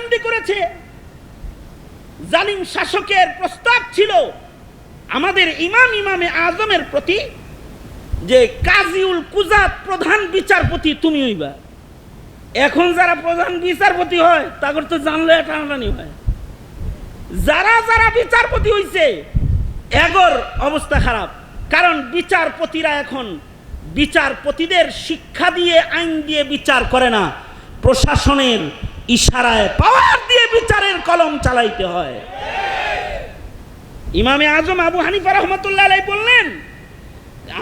বন্দী করেছে। জালিম শাসকের প্রস্তাব ছিল আমাদের ইমামে আজমের প্রতি যে কাজীউল কুজাত প্রধান বিচারপতি তুমি হইবা। এখন যারা প্রধান বিচারপতি হয় তাদের তো জানলে টানাটানি হয়। যারা যারা বিচারপতি হইছে এগর অবস্থা খারাপ, কারণ বিচারপতিরা এখন বিচারপতিদের শিক্ষা দিয়ে আইন দিয়ে বিচার করে না, প্রশাসনের ইশারায় পাওয়ার দিয়ে বিচারের কলম চালাইতে হয়। ইমামে আজম আবু হানিফা রহমতুল্লাহ আলাইহি বললেন,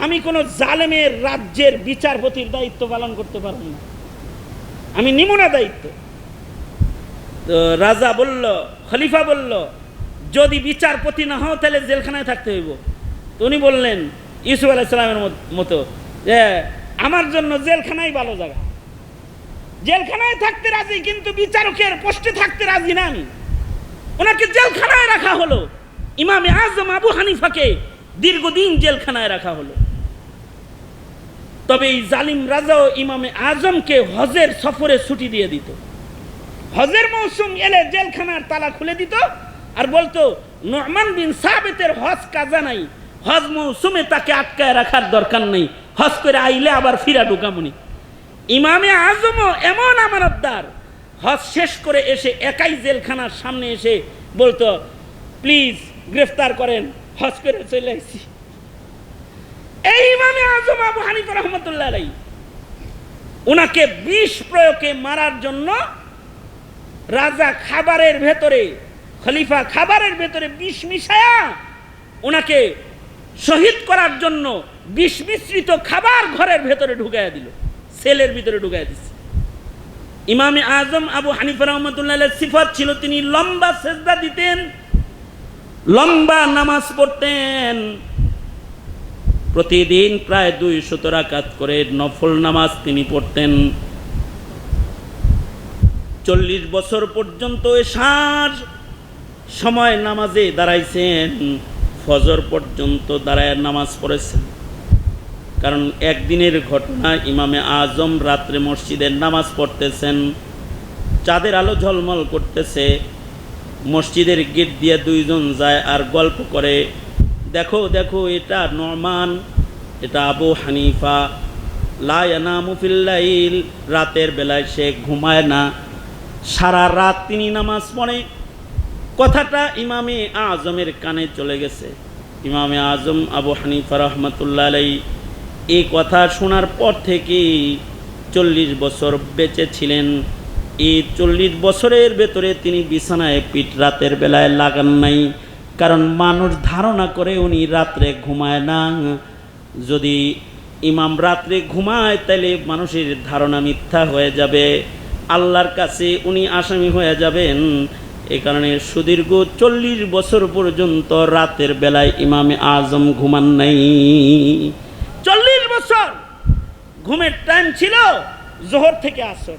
আমি কোন জালেমের রাজ্যের বিচারপতির দায়িত্ব পালন করতে পারব না, আমি নিব না দায়িত্ব। তো রাজা বলল, খলিফা বলল, যদি বিচারপতি না হও তাহলে জেলখানায় থাকতে হইব। তো উনি বললেন ইউসুফ আলাইহিস সালামের মতো যে আমার জন্য জেলখানাই ভালো জায়গা, জেলখানায় থাকতে রাজি, কিন্তু বিচারকের পোস্টে থাকতে রাজি না আমি। ওনাকে জেলখানায় রাখা হলো। ইমামে আজম আবু হানিফাকে দীর্ঘদিন জেলখানায় রাখা হলো। তবে এই জালিম রাজাও ইমামে আজমকে হজের সফরে ছুটি দিয়ে দিত। হজের মৌসুম এলে জেলখানার তালা খুলে দিত আর বলতো নুমান বিন সাবিতের হজ কাজা নাই, হজ মৌসুমে তাকে আটকায় রাখার দরকার নেই, হজ করে আইলে আবার ফিরা ঢুকামুনি। ইমামে আজমও এমন আমানতদার, হজ শেষ করে এসে একাই জেলখানার সামনে এসে বলতো প্লিজ গ্রেফতার করেন, হজ করে চলে আসছি। এই ইমামে আজম আবু হানিফা রহমতুল্লাহ আলাইহি উনাকে বিষ প্রয়োগে মারার জন্য রাজা খাবারের ভেতরে, খলিফা খাবারের ভেতরে বিষ মিশায়া ওনাকে শহীদ করার জন্য বিষ মিশ্রিত খাবার ঘরের ভেতরে ঢুকাইয়া দিল, সেলের ভিতরে ঢুকাইয়া দিচ্ছে। ইমামে আজম আবু হানিফা রহমতুল্লাহ আলাইহির সিফাত ছিল তিনি লম্বা সেজদা দিতেন, লম্বা নামাজ পড়তেন। প্রতিদিন প্রায় 200 রাকাত করে নফল নামাজ তিনি পড়তেন। 40 বছর পর্যন্ত এশার সময় নামাজে দাঁড়াইছেন, ফজর পর্যন্ত দাঁড়ায় নামাজ পড়েছেন। কারণ একদিনের ঘটনা, ইমামে আজম রাত্রে মসজিদের নামাজ পড়তেছেন, চাঁদের আলো ঝলমল করতেছে, মসজিদের গেট দিয়ে 2 জন যায় আর গল্প করে, দেখো দেখো এটা নুমান, এটা আবু হানিফা, লা ইয়ানামু ফিল লাইল, রাতের বেলায় সে ঘুমায় না, সারা রাত তিনি নামাজ পড়ে। কথাটা ইমামে আজমের কানে চলে গেছে। ইমামে আজম আবু হানিফা রহমতুল্লাহ আলাইহি এই কথা শোনার পর থেকেই 40 বছর বেঁচে ছিলেন। এই 40 বছরের ভেতরে তিনি বিছানায় পিঠ রাতের বেলায় লাগান নাই, কারণ মানুষ ধারণা করে উনি রাত্রে ঘুমায় না। যদি ইমাম রাত্রে ঘুমায় তাহলে মানুষের ধারণা মিথ্যা হয়ে যাবে, আল্লাহর কাছে উনি আসামি হয়ে যাবেন। এই কারণে সুদীর্ঘ 40 বছর পর্যন্ত রাতের বেলায় ইমামে আজম ঘুমান নাই। 40 বছর ঘুমের টাইম ছিল জোহর থেকে আসর,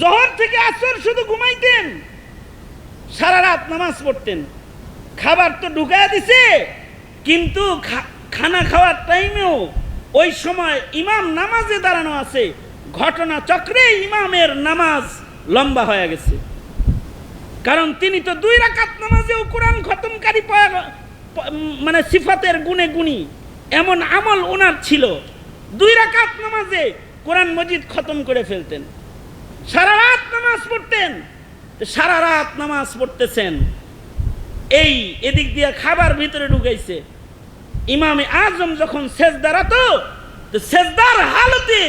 জোহর থেকে আসর শুধু ঘুমাইতেন, সারা রাত নামাজ পড়তেন। খাবার তো ঢুকায় দিছে, কিন্তু খানা খাওয়ার টাইমেও ওই সময় ইমাম নামাজে দাঁড়ানো আছে, ঘটনা চক্রে ইমামের নামাজ লম্বা হয়ে গেছে। কারণ তিনি তো 2 রাকাত নামাজেও কোরআন খতমকারী মানে সিফাতের গুণে গুণী, এমন আমল ওনার ছিল। 2 রাকাত নামাজে কোরআন মজিদ খতম করে ফেলতেন, সারা রাত নামাজ পড়তেন। সারা রাত নামাজ পড়তেছেন, এই এদিক দিয়ে খাবার ভিতরে ঢুকাইছে। ইমামে আজম যখন সেজদারত, তো সেজদার হালতে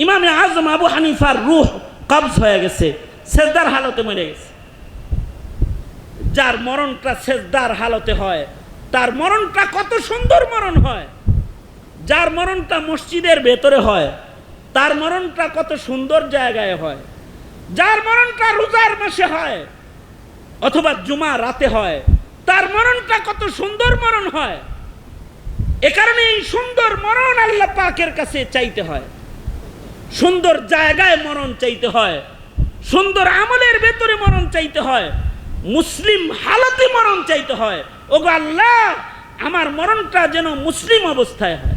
ইমামে আজম আবু হানিফার রূহ কবজ হয়ে গেছে, সেজদার হালতে মরে গেছে। যার মরণটা সেজদার হালতে হয় তার মরণটা কত সুন্দর মরণ হয়, যার মরণটা মসজিদের ভেতরে হয় তার মরণটা কত সুন্দর জায়গায় হয়, যার মরণটা রোজার মাসে হয় অথবা জুমা রাতে হয় তার মরণটা কত সুন্দর মরণ হয়। এ কারণে এই সুন্দর মরণ আল্লাহ পাকের কাছে চাইতে হয়, সুন্দর জায়গায় মরণ চাইতে হয়, সুন্দর আমলের ভেতরে মরণ চাইতে হয়, মুসলিম হালতে মরণ চাইতে হয়। ওগো আল্লাহ, আমার মরণটা যেন মুসলিম অবস্থায় হয়।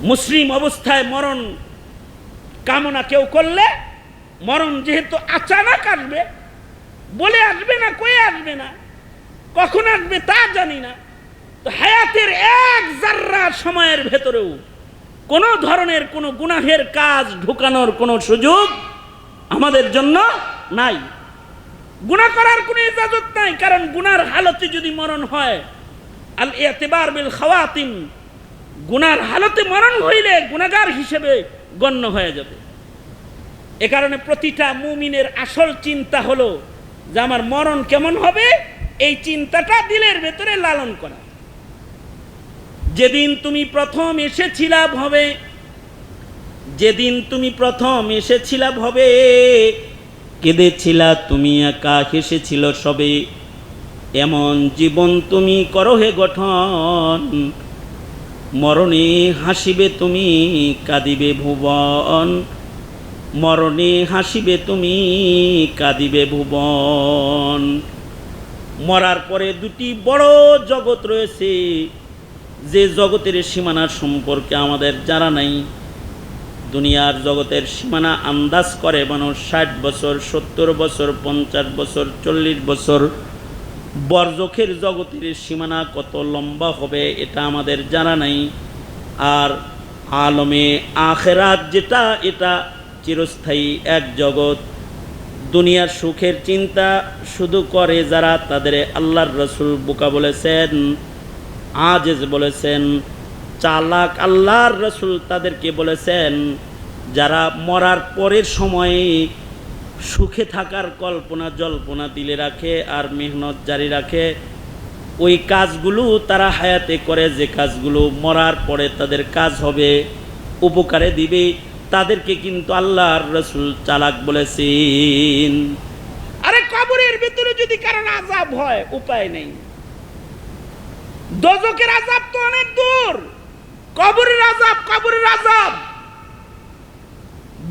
মুসলিম অবস্থায় মরণ কামনা কেউ করলে মরণ যেহেতু আচানক আসবে, বলে আসবে না, কয়ে আসবে না, কখন আসবে তা জানি না, তো হায়াতের এক জাররা সময়ের ভেতরেও কোনো ধরনের কোনো গুনাহের কাজ ঢুকানোর কোনো সুযোগ আমাদের জন্য নাই। গুনাহ করার কোনো ইজাজত নাই, কারণ গুনার হালতে যদি মরণ হয়, আল ইতিবার বিল খাওয়াতিম, গুনার হালতে মরণ হইলে গুনাহগার হিসেবে গণ্য হয়ে যাবে। এ কারণে প্রতিটা মুমিনের আসল চিন্তা হলো যে আমার মরণ কেমন হবে, এই চিন্তাটা দিলের ভেতরে লালন করা। যেদিন তুমি প্রথম এসেছিলা ভবে, যেদিন তুমি প্রথম এসেছিলা ভবে, কেঁদেছিলা তুমি একা, হেসেছিল সবে, এমন জীবন তুমি করো হে গঠন, মরণে হাসিবে তুমি কাঁদিবে ভুবন, মরণে হাসিবে তুমি কাঁদিবে ভুবন। মরার পরে দুটি বড় জগৎ রয়েছে, যে জগতের সীমানা সম্পর্কে আমাদের জানা নাই। দুনিয়ার জগতের সীমানা আন্দাজ করে মানুষ 60 বছর, 70 বছর, 50 বছর, 40 বছর। বরজখের জগতের সীমানা কত লম্বা হবে এটা আমাদের জানা নাই। আর আলমে আখেরাত যেটা, এটা চিরস্থায়ী এক জগৎ। দুনিয়ার সুখের চিন্তা শুধু করে যারা, তাদের আল্লাহর রসুল বোকা বলেছেন, আজেজ বলেছেন, চালাক। আল্লাহর রসুল তাদেরকে বলেছেন যারা মরার পরের সময়ে সুখে থাকার কল্পনা জল্পনা দিলে রাখে আর মেহনত জারি রাখে, ওই কাজগুলো তারা হায়াতে করে, যে কাজগুলো মরার পরে তাদের কাজ হবে, উপকারে দিবে, তাদেরকে কিন্তু আল্লাহর রসুল চালাক বলেছেন। আরে কবরের ভিতরে যদি কারণ আযাব হয়, উপায় নেই। দোজখের আযাব তো অনেক দূর, কবরের আযাব, কবরের আযাব,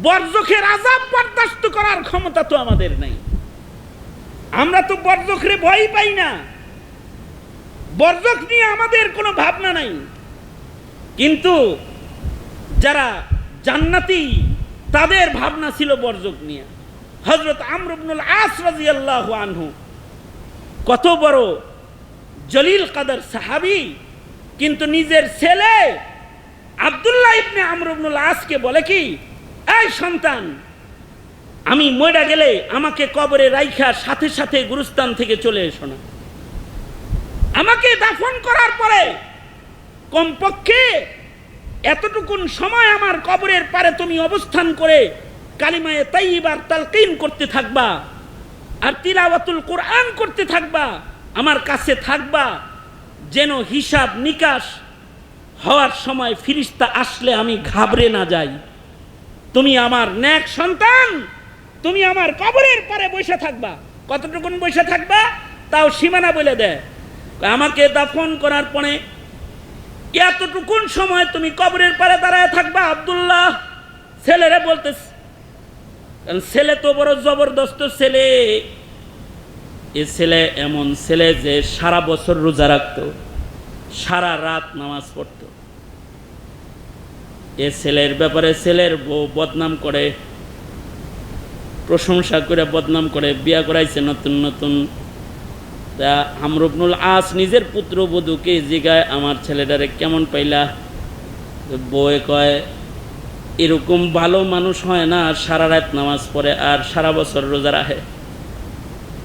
বরজখের আযাব বরদাস্ত করার ক্ষমতা তো আমাদের নাই। আমরা তো বরজখরে ভয় পাই না, বরজখ নিয়ে আমাদের কোনো ভাবনা নাই। কিন্তু যারা জান্নাতি তাদের ভাবনা ছিল বরজখ নিয়ে। হযরত আমর ইবনুল আস রাদিয়াল্লাহু আনহু কত বড় জলিল কাদের সাহাবী, কিন্তু নিজের ছেলে আব্দুল্লাহ ইবনে আমর ইবনুল আসকে বলে কি, এই সন্তান, আমি মরে গেলে আমাকে কবরে রাইখা সাথে সাথে গুরুস্থান থেকে চলে এসো না, আমাকে দাফন করার পরে কমপক্ষে এতটুকুন সময় আমার কবরের পারে তুমি অবস্থান করে কালিমায়ে তাইয়্যিবার তালকিন করতে থাকবা আর তিলাওয়াতুল কোরআন করতে থাকবা, আমার কাছে থাকবা, যেন হিসাব নিকাশ হওয়ার সময় ফিরিস্তা আসলে আমি ঘাবড়ে না যাই। তুমি আমার নেক সন্তান, তুমি আমার কবরের পারে বসে থাকবা। কতটুকুন বসে থাকবা তাও সীমানা বলে দেয়, আমাকে দাফন করার পরে এতটুকুন সময় তুমি কবরের পারে দাঁড়ায় থাকবা। আব্দুল্লাহ ছেলেরে বলতেছে, ছেলে তো বড় জবরদস্ত ছেলে, এ ছেলে এমন ছেলে যে সারা বছর রোজা রাখত, সারা রাত নামাজ পড়ত। এ ছেলের ব্যাপারে ছেলের বউ বদনাম করে, প্রশংসা করে বদনাম করে, বিয়া করাইছে নতুন নতুন। তা আমর ইবনুল আস নিজের পুত্রবধূকে জিগায়, আমার ছেলেটারে কেমন পাইলা? বউয়ে কয়, এরকম ভালো মানুষ হয় না সারা রাত নামাজ পড়ে আর সারা বছর রোজা রাখে।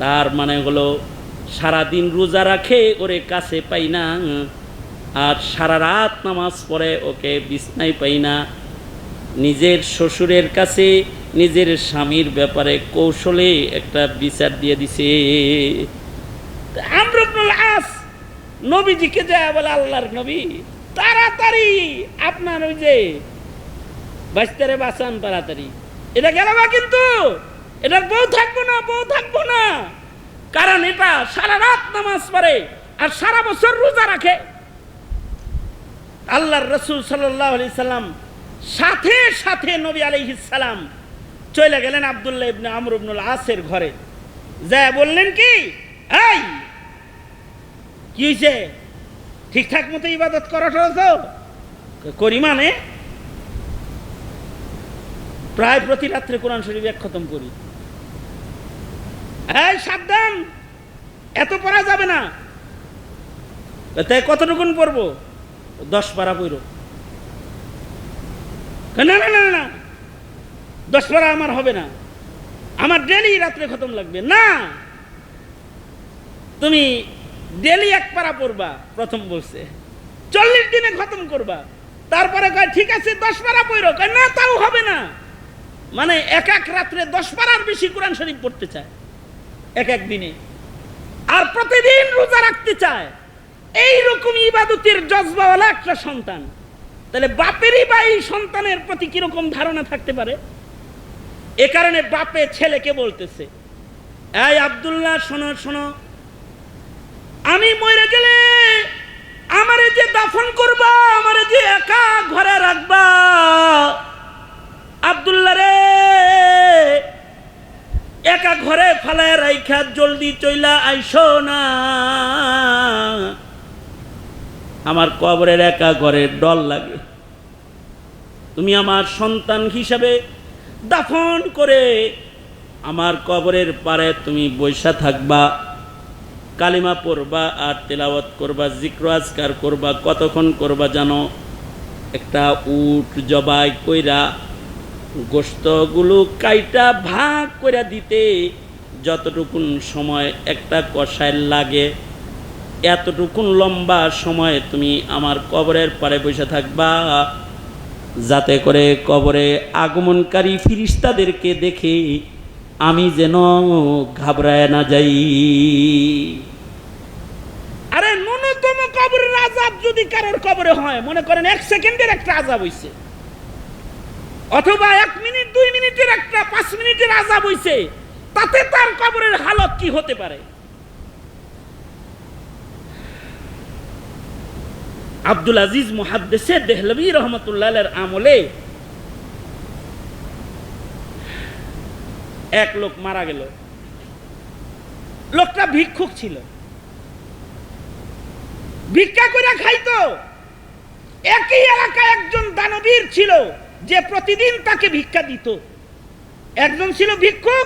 তার মানে হলো সারাদিন রোজা রাখে, ওরে কাছে পাই না, আর সারা রাত নামাজ পড়ে, ওকে বিছনায় পাই না। নিজের শ্বশুরের কাছে নিজের স্বামীর ব্যাপারে কৌশলে একটা বিচার দিয়ে দিছে। আমর ইবনুল আস নবীজিকে যায় বলে, আল্লাহর নবী, তাড়াতাড়ি আপনার ওই যে বাচ্চারে বাঁচান তাড়াতাড়ি, এটা গেল না, কিন্তু এটার বউ থাকবো না, বউ থাকবো না, কারণ এটা সারা রাত নামাজ পড়ে আর সারা বছর রোজা রাখে। আল্লাহর রাসূল সাল্লাল্লাহু আলাইহি সাল্লাম সাথে সাথে নবী আলাইহিস সালাম চলে গেলেন আব্দুল্লাহ ইবনে আমর ইবনুল আসের ঘরে, যা বললেন কি, এই কি হয়েছে, ঠিকঠাক মতো ইবাদত করা তো করি, মানে প্রায় প্রতি রাত্রে কোরআন শরীফ এক খতম করি। এই সাবধান, এত পড়া যাবে না। তাই কতটুকুন পড়বো? 10 পারা পড়ো। না না না না, 10 পারা আমার হবে না, আমার ডেলি রাত্রে খতম লাগবে। না, তুমি ডেলি 1 পারা পড়বা, প্রথম বলছে 40 দিনে খতম করবা। তারপরে কয় ঠিক আছে 10 পারা পড়ো, কয় না তাও হবে না। মানে এক এক রাত্রে 10 পারার বেশি কোরআন শরীফ পড়তে চায় এক এক দিনে, আর প্রতিদিন রোজা রাখতে চায়। এইরকম ইবাদতের জজবাওয়ালা একটা সন্তান, তাহলে বাপেরই বা এই সন্তানের প্রতি কিরকম ধারণা থাকতে পারে? এ কারণে বাপে ছেলেকে বলতেছে, এই আব্দুল্লাহ শোনো শোনো, আমি মরে গেলে আমারে যে দাফন করবা, আমারে যে একা ঘরে রাখবা, আব্দুল্লাহ রে একা ঘরে ফালায় রাইখা জলদি চইলা আইসো না, আমার কবরের একা ঘরে ডর লাগে। তুমি আমার সন্তান হিসাবে দাফন করে আমার কবরের পারে তুমি বৈশা থাকবা, কালিমা পড়বা আর তেলাওয়াত করবা, জিক্র আজকার করবা। কতক্ষণ করবা জানো? একটা উট জবাই কইরা গোশতগুলো কাইটা ভাগ করে দিতে যতটুকুন সময় একটা কষায় লাগে, এতটুকুন লম্বা সময় তুমি আমার কবরের পারে বসে থাকবা, যাতে করে কবরে আগমনকারী ফিরিস্তাদেরকে দেখে আমি যেন ঘাবড়ায় না যাই। আরে ন্যূনতম কবরের আযাব যদি কারোর কবরে হয়, মনে করেন 1 সেকেন্ডের একটা আযাব হইছে, অথবা 1 মিনিট 2 মিনিটের একটা 5 মিনিটের আযাব হইছে, তাতে তার কবরের হালত কি হতে পারে? আব্দুল আজিজ মুহাদ্দিসে দেহলভী রহমাতুল্লাহ আলাইহির আমলে এক লোক মারা গেল। লোকটা ভিক্ষুক ছিল, ভিক্ষা করে খাইতো। একই এলাকায় একজন দানবীর ছিল যে প্রতিদিন তাকে ভিক্ষা দিত। একজন ছিল ভিক্ষুক,